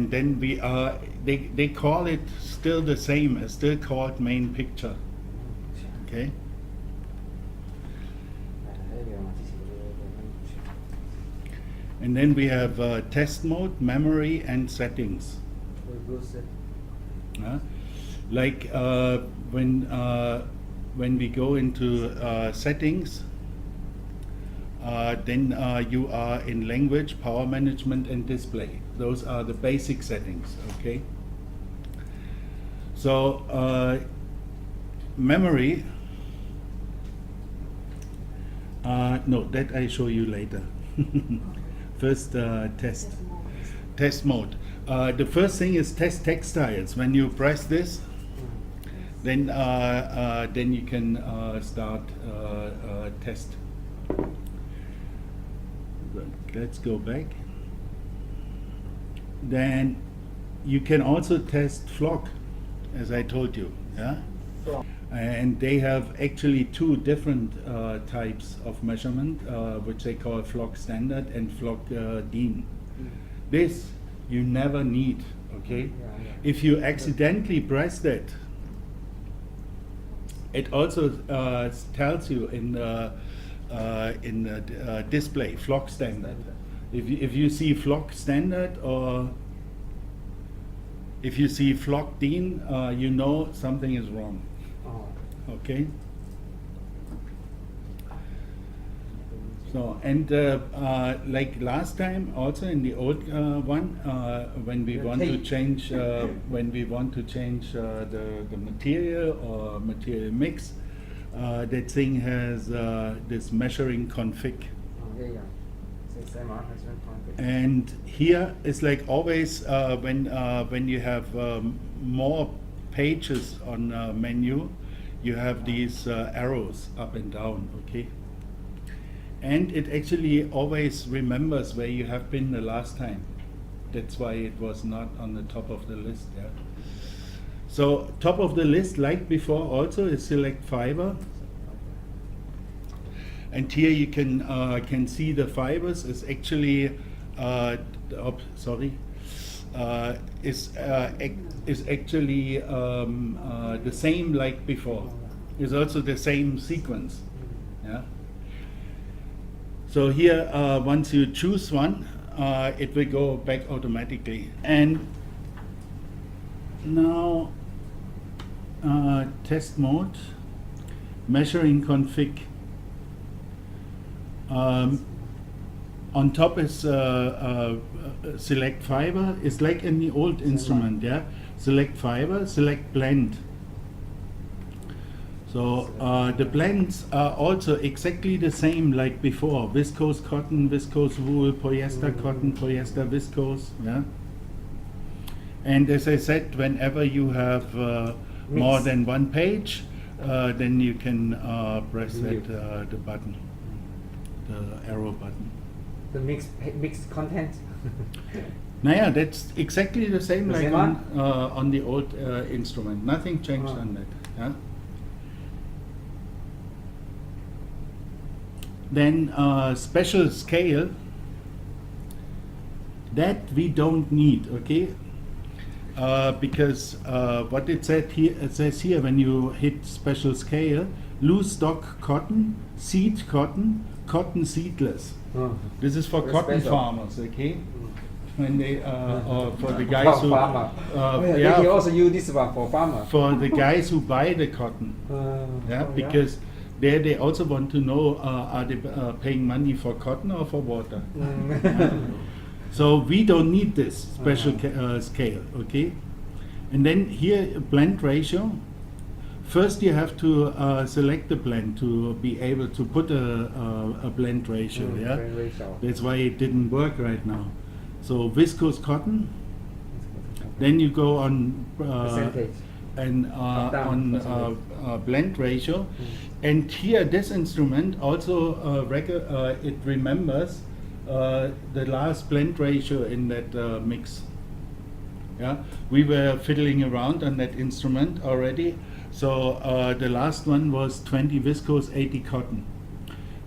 and then we they call it still the same, it's still called main picture. Okay. And then we have test mode, memory, and settings. Like when we go into settings, then you are in language, power management, and display. Those are the basic settings. Okay. So memory. No, that I show you later. First, test mode. The first thing is test textiles. When you press this, then you can start test. Let's go back. Then you can also test flock, as I told you. Yeah. And they have actually two different types of measurement, which they call flock standard and flock DIN. This you never need, okay? If you accidentally press that, it also tells you in the display flock standard. If you see flock standard or if you see flock DIN, you know something is wrong. Okay. So and like last time, also in the old one, when we want to change the material or material mix, that thing has this measuring config. And here it's like always when you have more pages on menu, you have these arrows up and down, okay? And it actually always remembers where you have been the last time. That's why it was not on the top of the list. Yeah. So top of the list, like before, also is select fiber. And here you can see the fibers is actually is actually the same like before. It's also the same sequence. Yeah. So here, once you choose one, it will go back automatically. And now, test mode, measuring config. On top is select fiber. It's like in the old instrument, yeah. Select fiber, select blend. So the blends are also exactly the same like before: viscose cotton, viscose wool, polyester cotton, polyester viscose. Yeah. And as I said, whenever you have more than one page, then you can press that the button, the arrow button. The mixed content. Naja, that's exactly the same like on the old instrument. Nothing changed on that. Yeah? Then special scale, that we don't need, okay? Because what it says here, when you hit special scale, loose stock cotton, seed cotton, cotton seedless. This is for cotton farmers, okay? When they or for the guys who yeah, they also use this one for farmer. For the guys who buy the cotton, because there they also want to know are they paying money for cotton or for water. So we don't need this special scale, okay? And then here blend ratio. First you have to select the blend to be able to put a blend ratio. Yeah, blend ratio. That's why it didn't work right now. So viscose cotton. Then you go on and on blend ratio. And here this instrument also it remembers the last blend ratio in that mix. Yeah, we were fiddling around on that instrument already. So the last one was 20 viscose, 80 cotton.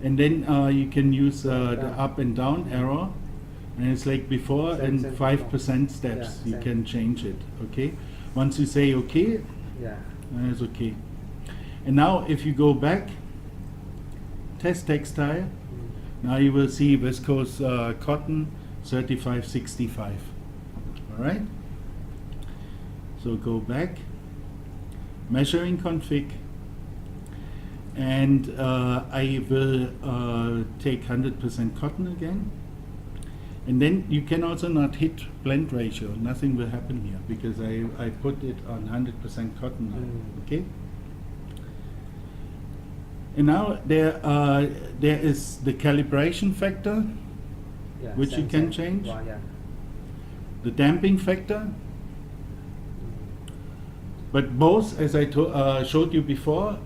And then you can use the up and down arrow And it's like before, and 5% steps, you can change it, okay? Once you say okay, it's okay. And now if you go back, test textile, now you will see viscose cotton 3565, all right? So go back, measuring config, and I will take 100% cotton again. And then you can also not hit blend ratio, nothing will happen here because I put it on 100% cotton now, okay? And now there is the calibration factor, which you can change. The damping factor. But both, as I showed you before,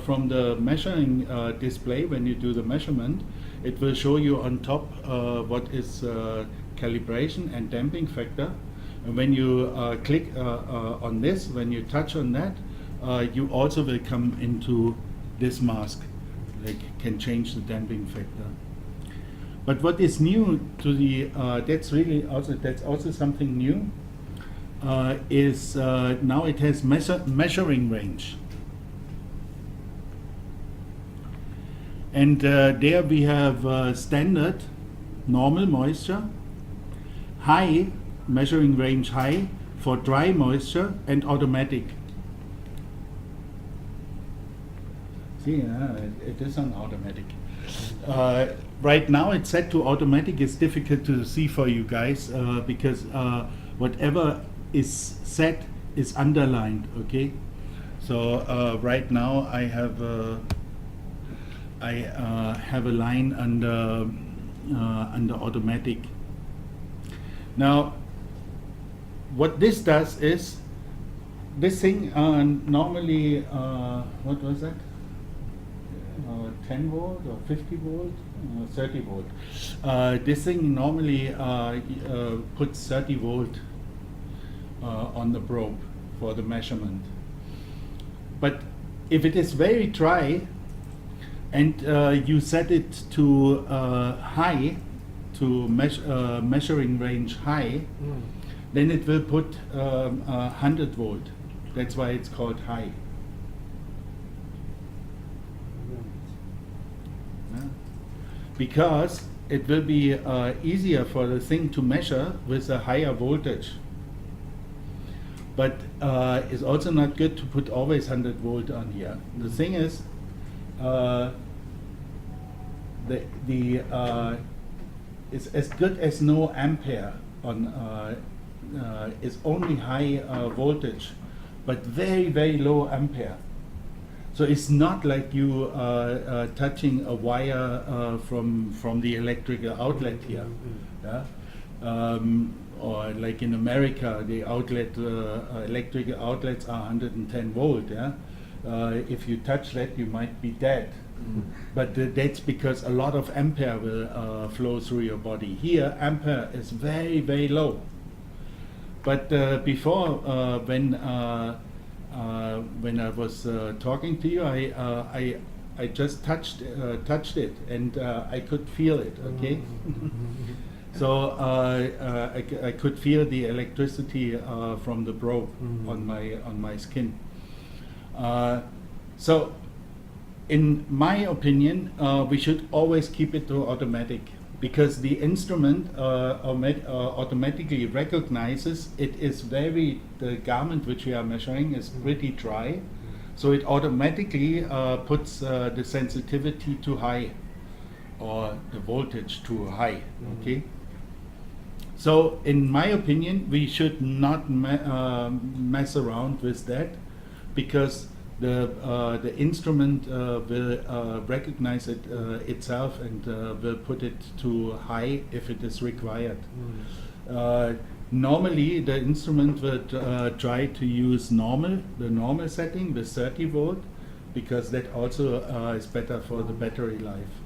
from the measuring display, when you do the measurement, it will show you on top what is calibration and damping factor. And when you click on this, when you touch on that, you also will come into this mask, like can change the damping factor. But what is new to the that's also something new, is now it has measuring range. And there we have standard, normal moisture, high, measuring range high for dry moisture, and automatic. See, it is on automatic. Right now it's set to automatic. It's difficult to see for you guys because whatever is set is underlined, okay? So right now I have a line under automatic. Now what this does is, this thing normally, what was that? 10 volt or 50 volt, 30 volt. This thing normally puts 30 volt on the probe for the measurement. But if it is very dry and you set it to high, to measuring range high, then it will put 100 volt. That's why it's called high. Because it will be easier for the thing to measure with a higher voltage. But it's also not good to put always 100 volt on here. The thing is, it's as good as no ampere on is only high voltage, but very, very low ampere. So it's not like you touching a wire from the electrical outlet here. Or like in America, the electrical outlets are 110 volt. If you touch that, you might be dead. But that's because a lot of ampere will flow through your body. Here, ampere is very, very low. But before, when I was talking to you, I just touched it, and I could feel it. Okay. So I could feel the electricity from the probe on my skin. So, in my opinion, we should always keep it to automatic, because the instrument automatically recognizes it is the garment which we are measuring is pretty dry, so it automatically puts the sensitivity too high, or the voltage too high. Okay. So, in my opinion, we should not mess around with that, because the instrument will recognize it itself and will put it to high if it is required. Normally, the instrument would try to use the normal setting with 30 volt, because that also is better for the battery life.